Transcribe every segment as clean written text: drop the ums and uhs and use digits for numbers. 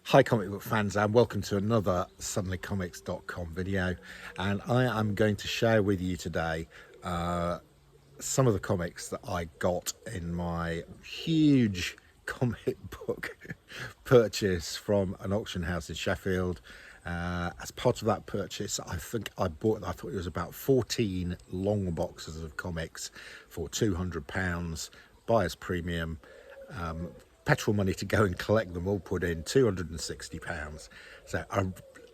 Hi comic book fans, and welcome to another suddenlycomics.com video, and I am going to share with you today some of the comics that I got in my huge comic book purchase from an auction house in Sheffield. As part of that purchase, I thought it was about 14 long boxes of comics for £200, buyer's premium. Petrol money to go and collect them all put in £260. So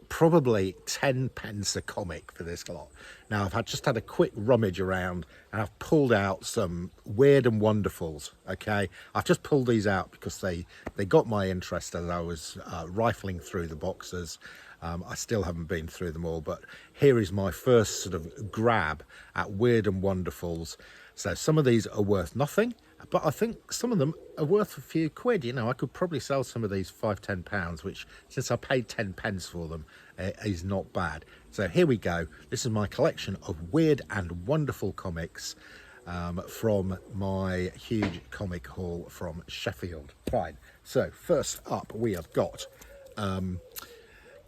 probably 10 pence a comic for this lot. Now I've just had a quick rummage around and I've pulled out some weird and wonderfuls. Okay, I've just pulled these out because they got my interest as I was rifling through the boxes. I still haven't been through them all, but here is my first sort of grab at weird and wonderfuls. So some of these are worth nothing, but I think some of them are worth a few quid. You know, I could probably sell some of these £5–10, which, since I paid 10 pence for them, is not bad. So here we go. This is my collection of weird and wonderful comics from my huge comic haul from Sheffield. Fine. So first up, we have got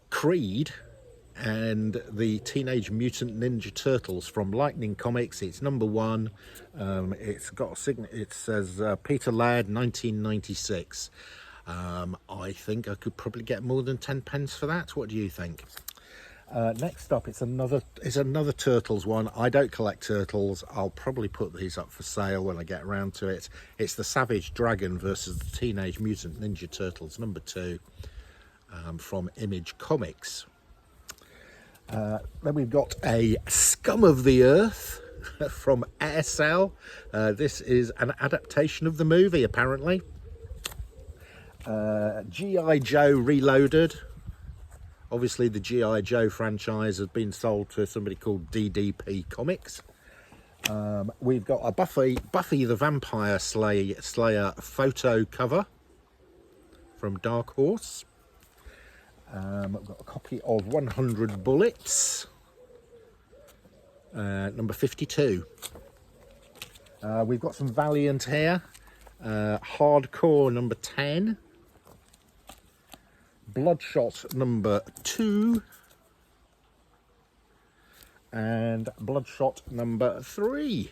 Creed and the Teenage Mutant Ninja Turtles from Lightning Comics. It's #1. It's got a signature. It says Peter Laird, 1996. I think I could probably get more than 10 pence for that. What do you think? Next up, it's another Turtles one. I don't collect turtles. I'll probably put these up for sale when I get around to it. It's the Savage Dragon versus the Teenage Mutant Ninja Turtles, #2, from Image Comics. Then we've got a Scum of the Earth from ASL. This is an adaptation of the movie, apparently. G.I. Joe Reloaded. Obviously the G.I. Joe franchise has been sold to somebody called DDP Comics. We've got a Buffy the Vampire Slayer photo cover from Dark Horse. I've got a copy of 100 Bullets, #52. We've got some Valiant here, Hardcore #10, Bloodshot #2, and Bloodshot #3.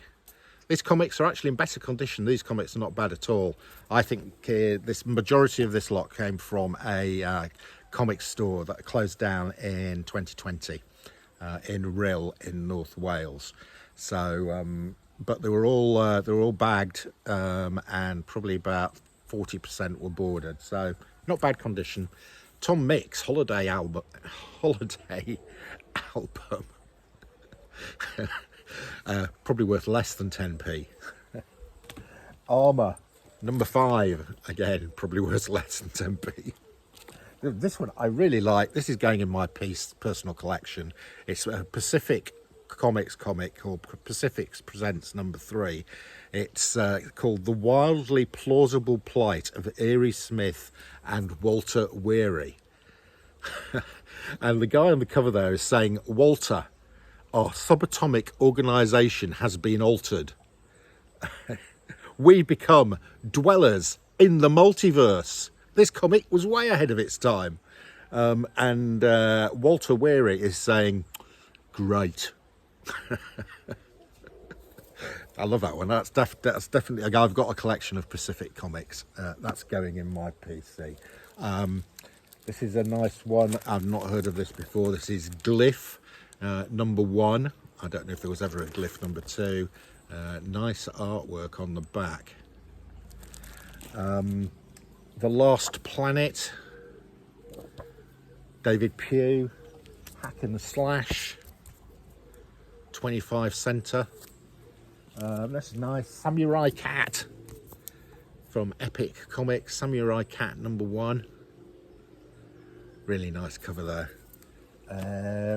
These comics are actually in better condition. These comics are not bad at all. I think this majority of this lot came from a comic store that closed down in 2020 in Rhyl in North Wales. So but they were all bagged, and probably about 40% were boarded, so not bad condition. Tom Mix holiday album probably worth less than 10p. Armour #5, again probably worth less than 10p. This one I really like. This is going in my personal collection. It's a Pacific Comics comic called Pacifics Presents #3. It's called The Wildly Plausible Plight of Erie Smith and Walter Weary. And the guy on the cover there is saying, Walter, our subatomic organization has been altered. We become dwellers in the multiverse. This comic was way ahead of its time. And Walter Weary is saying, great. I love that one. That's definitely, I've got a collection of Pacific comics. That's going in my PC. This is a nice one. I've not heard of this before. This is Glyph #1. I don't know if there was ever a Glyph #2. Nice artwork on the back. The Last Planet, David Pugh, Hack and Slash, 25 center. That's nice. Samurai Cat from Epic Comics, Samurai Cat #1. Really nice cover there.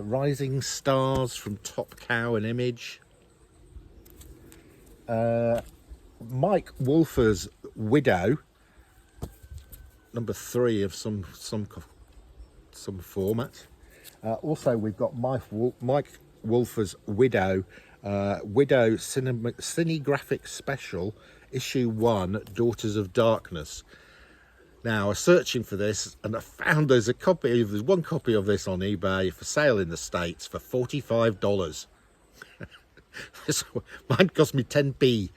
Rising Stars from Top Cow and Image. Mike Wolfer's Widow, #3 of some format. Also, we've got Mike Wolfer's Widow, Cinegraphic Special, Issue 1, Daughters of Darkness. Now I was searching for this and I found there's one copy of this on eBay for sale in the States for $45. Mine cost me 10p,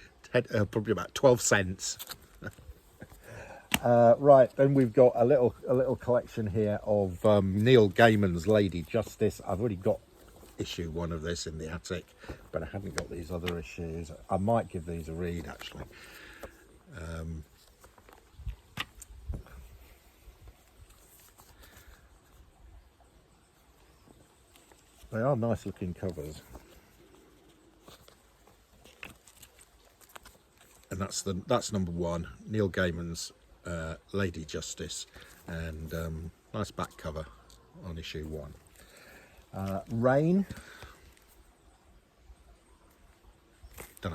probably about 12 cents. Right, then we've got a little collection here of Neil Gaiman's Lady Justice. I've already got issue 1 of this in the attic, but I haven't got these other issues. I might give these a read actually. They are nice looking covers. And that's number 1, Neil Gaiman's Lady Justice, and nice back cover on issue 1. Rain, don't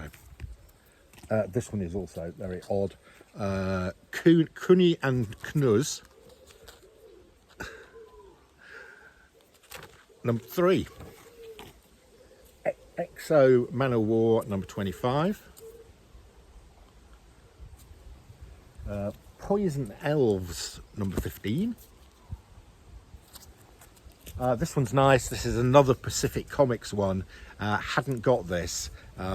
know. This one is also very odd. Kuni and Knuz, number 3. Exo Man of War, number 25. Poison Elves, number 15. This one's nice. This is another Pacific Comics one. Hadn't got this,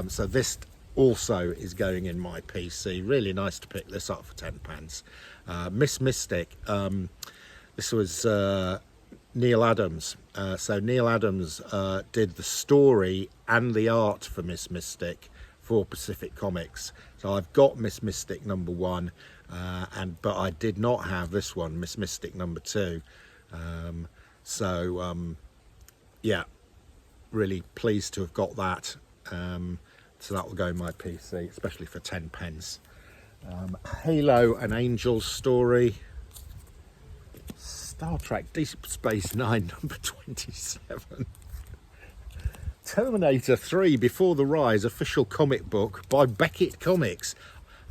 so this also is going in my PC. Really nice to pick this up for 10 pence. Miss Mystic. This was Neil Adams. So Neil Adams did the story and the art for Miss Mystic for Pacific Comics. So I've got Miss Mystic number 1, but I did not have this one, Miss Mystic number 2. Yeah, really pleased to have got that. So that will go in my PC, especially for 10 pence. Halo and Angels story. Star Trek Deep Space Nine, number 27. Terminator 3 Before the Rise, official comic book by Beckett Comics.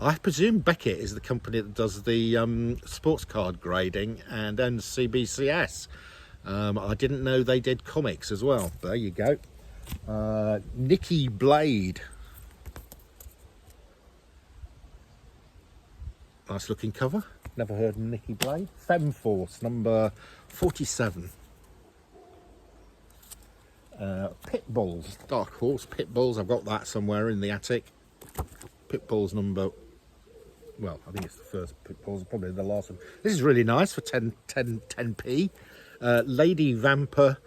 I presume Beckett is the company that does the sports card grading and CBCS. I didn't know they did comics as well. There you go. Nikki Blade. Nice looking cover. Never heard of Nikki Blade. Femme Force, number 47. Pitbulls, Dark Horse Pitbulls. I've got that somewhere in the attic. Pitbulls number, well, I think it's the first Pitbulls, probably the last one. This is really nice for 10p. Lady Vamper.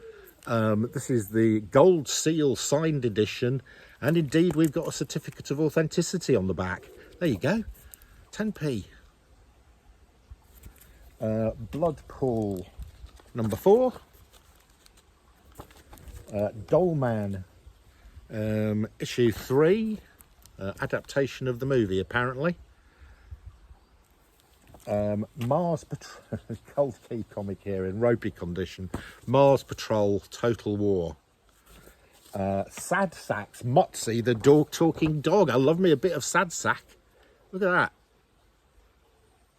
This is the Gold Seal signed edition, and indeed we've got a certificate of authenticity on the back. There you go, 10p. Bloodpool number 4. Dollman, issue 3, adaptation of the movie apparently. Mars Patrol, Cold Key comic here in ropey condition. Mars Patrol Total War. Sad Sack's Motsy, the dog talking dog. I love me a bit of Sad Sack. Look at that.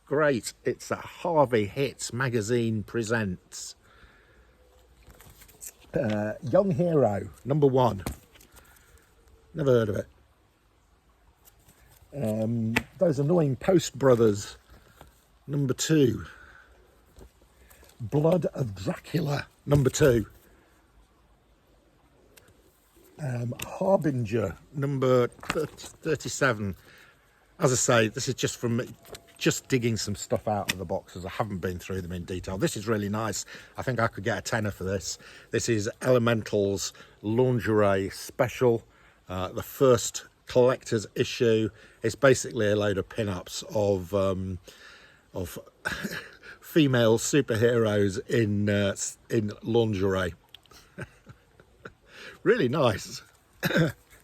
Great. It's a Harvey Hits magazine presents. Young Hero, number 1. Never heard of it. Those Annoying Post Brothers, number 2. Blood of Dracula, number 2. Harbinger, number 37. As I say, this is just from just digging some stuff out of the boxes. I haven't been through them in detail. This is really nice. I think I could get a tenner for this. This is Elemental's Lingerie Special, the first collector's issue. It's basically a load of pin-ups of female superheroes in lingerie. Really nice.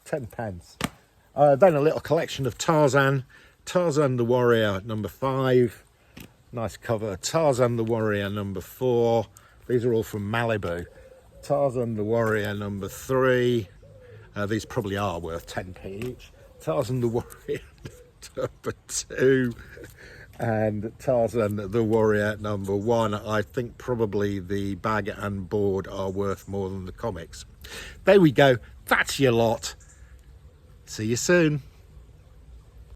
10 pence. Then a little collection of Tarzan the Warrior number 5, nice cover. Tarzan the Warrior number 4, these are all from Malibu. Tarzan the Warrior number 3, these probably are worth 10p each. Tarzan the Warrior number 2 and Tarzan the Warrior number 1. I think probably the bag and board are worth more than the comics. There we go, that's your lot. See you soon.